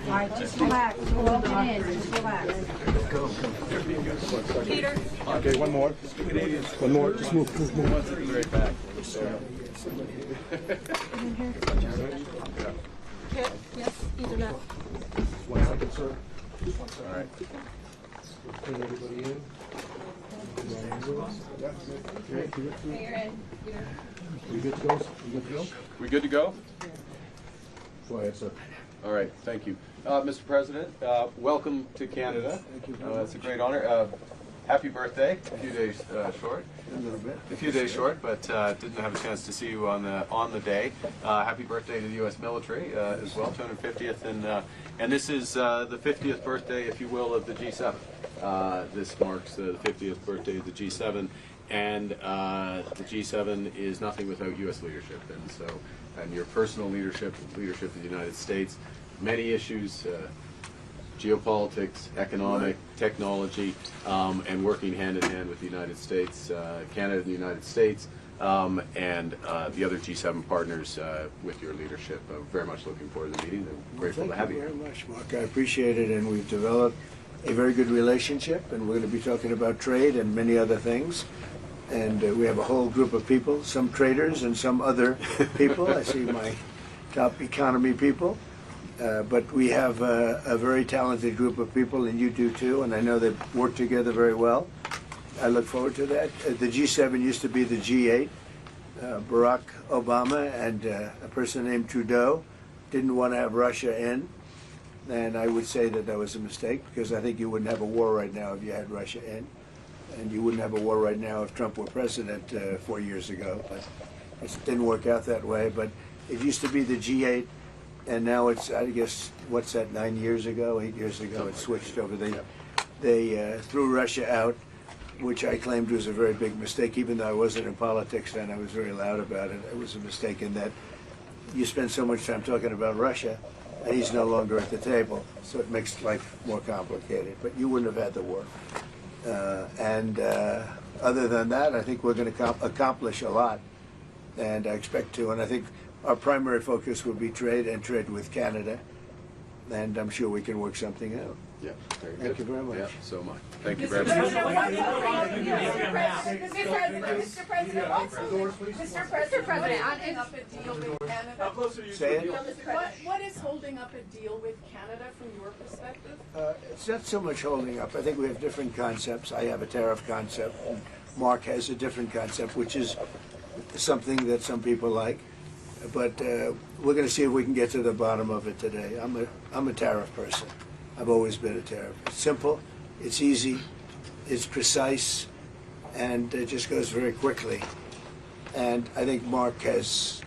Just relax. Hold it in. Just relax. Peter. Okay, one more. One more. Just move. Right back. Kit, yes, either not. 1 second, sir. All right. Bring everybody in. You're in. We good to go? We good to go? We good to go? Go ahead, sir. All right, thank you. Mr. President, welcome to Canada. Thank you very much. It's a great honor. Happy birthday. A few days short. A little bit. A few days short, but didn't have a chance to see you on the day. Happy birthday to the U.S. military as well, 250th, and this is the 50th birthday, if you will, of the G7. This marks the 50th birthday of the G7, and the G7 is nothing without U.S. leadership, and your personal leadership of the United States, many issues. Geopolitics, economic, technology, and working hand in hand with the United States, Canada and the United States, and the other G7 partners with your leadership. I'm very much looking forward to the meeting. I'm grateful to have you. Thank you very much, Mark. I appreciate it, and we've developed a very good relationship, and we're going to be talking about trade and many other things. And we have a whole group of people, some traders and some other people. I see my top economy people. But we have a very talented group of people, and you do too, and I know they work together very well. I look forward to that. The G7 used to be the G8. Barack Obama and a person named Trudeau didn't want to have Russia in, and I would say that that was a mistake, because I think you wouldn't have a war right now if you had Russia in, and you wouldn't have a war right now if Trump were president 4 years ago. But it didn't work out that way. But it used to be the G8. And now it's, I guess, what's that, 8 years ago, it switched over. They threw Russia out, which I claimed was a very big mistake. Even though I wasn't in politics then, I was very loud about it. It was a mistake in that you spend so much time talking about Russia, and he's no longer at the table. So it makes life more complicated. But you wouldn't have had the war. Other than that, I think we're going to accomplish a lot. And I expect to. And I think our primary focus will be trade and trade with Canada, and I'm sure we can work something out. Yeah, very good. Thank you very much. Yeah, so much. Thank you very much. Mr. President, up a deal with Canada. Say it. What is holding up a deal with Canada from your perspective? It's not so much holding up. I think we have different concepts. I have a tariff concept, and Mark has a different concept, which is something that some people like. But we're going to see if we can get to the bottom of it today. I'm a tariff person. I've always been a tariff. It's simple, it's easy, it's precise, and it just goes very quickly. And I think Mark has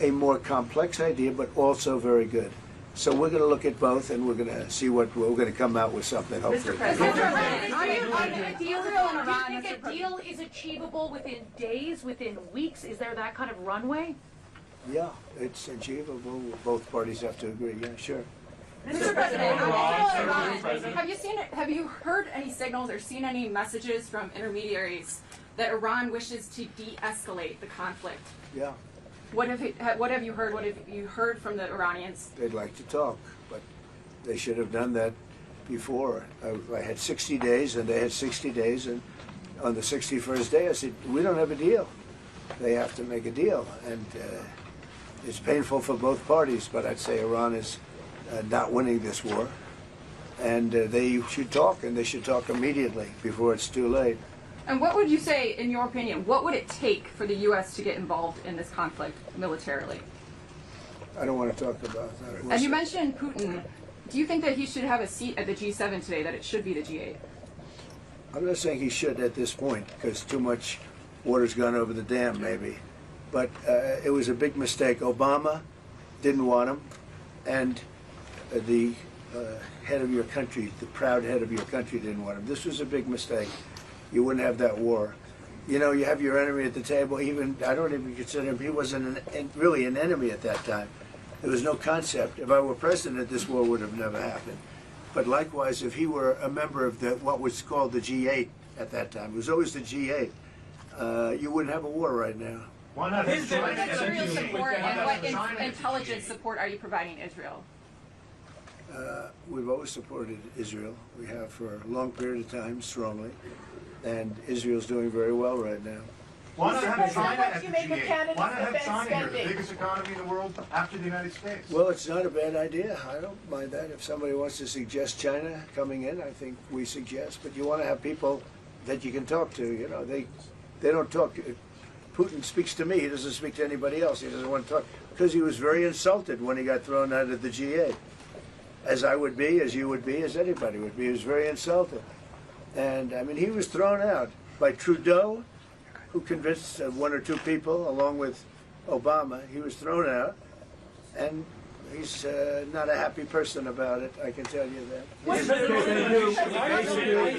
a more complex idea, but also very good. So we're going to look at both, and we're going to see what we're going to come out with something. Hopefully. Mr. President, do you think a deal is achievable within days, within weeks? Is there that kind of runway? Yeah, it's achievable. Both parties have to agree. Yeah, sure. Mr. President, have you heard any signals or seen any messages from intermediaries that Iran wishes to de-escalate the conflict? Yeah. What have you heard? What have you heard from the Iranians? They'd like to talk, but they should have done that before. I had 60 days, and they had 60 days, and on the 61st day, I said, we don't have a deal. They have to make a deal, and it's painful for both parties, but I'd say Iran is not winning this war, and they should talk, and they should talk immediately before it's too late. And what would you say, in your opinion, what would it take for the U.S. to get involved in this conflict militarily? I don't want to talk about that. And you mentioned Putin. Do you think that he should have a seat at the G7 today, that it should be the G8? I'm not saying he should at this point, because too much water's gone over the dam, maybe. But it was a big mistake. Obama didn't want him, and the head of your country, the proud head of your country, didn't want him. This was a big mistake. You wouldn't have that war. You know, you have your enemy at the table. Even I don't even consider him. He wasn't really an enemy at that time. There was no concept. If I were president, this war would have never happened. But likewise, if he were a member of what was called the G8 at that time, it was always the G8. You wouldn't have a war right now. Why not? What material support and what intelligence support are you providing Israel? We've always supported Israel. We have for a long period of time, strongly. And Israel's doing very well right now. Why not have China What at do the you make of G8? Canada's Why not have defense China here, the spending? biggest economy in the world after the United States? Well, it's not a bad idea. I don't mind that. If somebody wants to suggest China coming in, I think we suggest. But you want to have people that you can talk to. You know, they don't talk. Putin speaks to me. He doesn't speak to anybody else. He doesn't want to talk because he was very insulted when he got thrown out of the G8. As I would be, as you would be, as anybody would be. He was very insulted. And, I mean, he was thrown out by Trudeau, who convinced one or two people, along with Obama. He was thrown out, and he's not a happy person about it, I can tell you that. He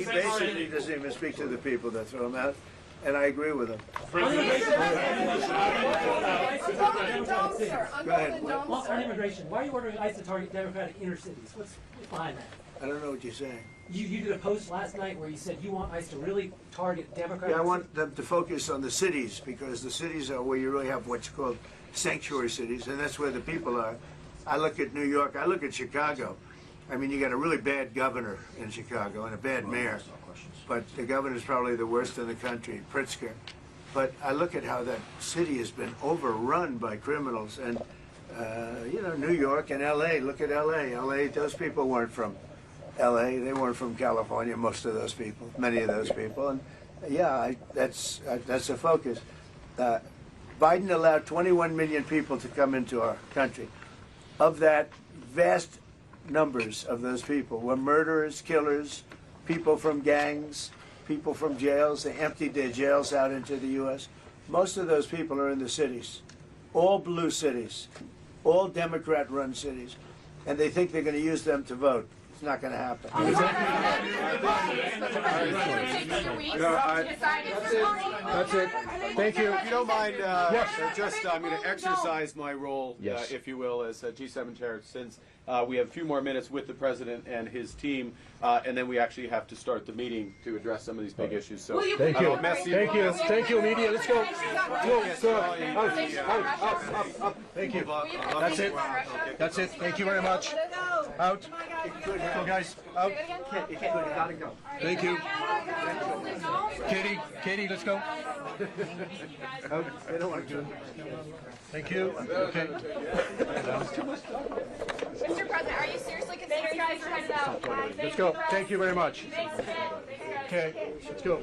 basically doesn't even speak to the people that throw him out, and I agree with him. Go ahead. Well, on immigration, why are you ordering ICE to target Democratic inner cities? What's behind that? I don't know what you're saying. You did a post last night where you said you want ICE to really target Democratic. Yeah, I want them to focus on the cities, because the cities are where you really have what's called sanctuary cities, and that's where the people are. I look at New York, I look at Chicago. I mean, you got a really bad governor in Chicago and a bad mayor, but the governor's probably the worst in the country, Pritzker. But I look at how that city has been overrun by criminals, and you know, New York and L.A. Look at L.A. L.A. Those people weren't from L.A. They weren't from California. Most of those people, many of those people, and yeah, that's the focus. Biden allowed 21 million people to come into our country. Of that, vast numbers of those people were murderers, killers, people from gangs, people from jails. They emptied their jails out into the U.S. Most of those people are in the cities, all blue cities, all Democrat-run cities, and they think they're going to use them to vote. It's not going to happen. That's it. Thank you. If you don't mind, just I'm going to exercise my role, if you will, as G7 chair, since we have a few more minutes with the president and his team, and then we actually have to start the meeting to address some of these big issues. So Thank you. messy. Thank you. Thank you, media. Let's go. Go. Out. Thank you. That's it. That's it. Thank you very much. Out. Go, guys. Out. Thank you. Katie, let's go. Out. They don't want to do it. Thank you. Okay. Mr. President, are you seriously considering guys are headed out? Let's go. Thank you very much. Okay, let's go.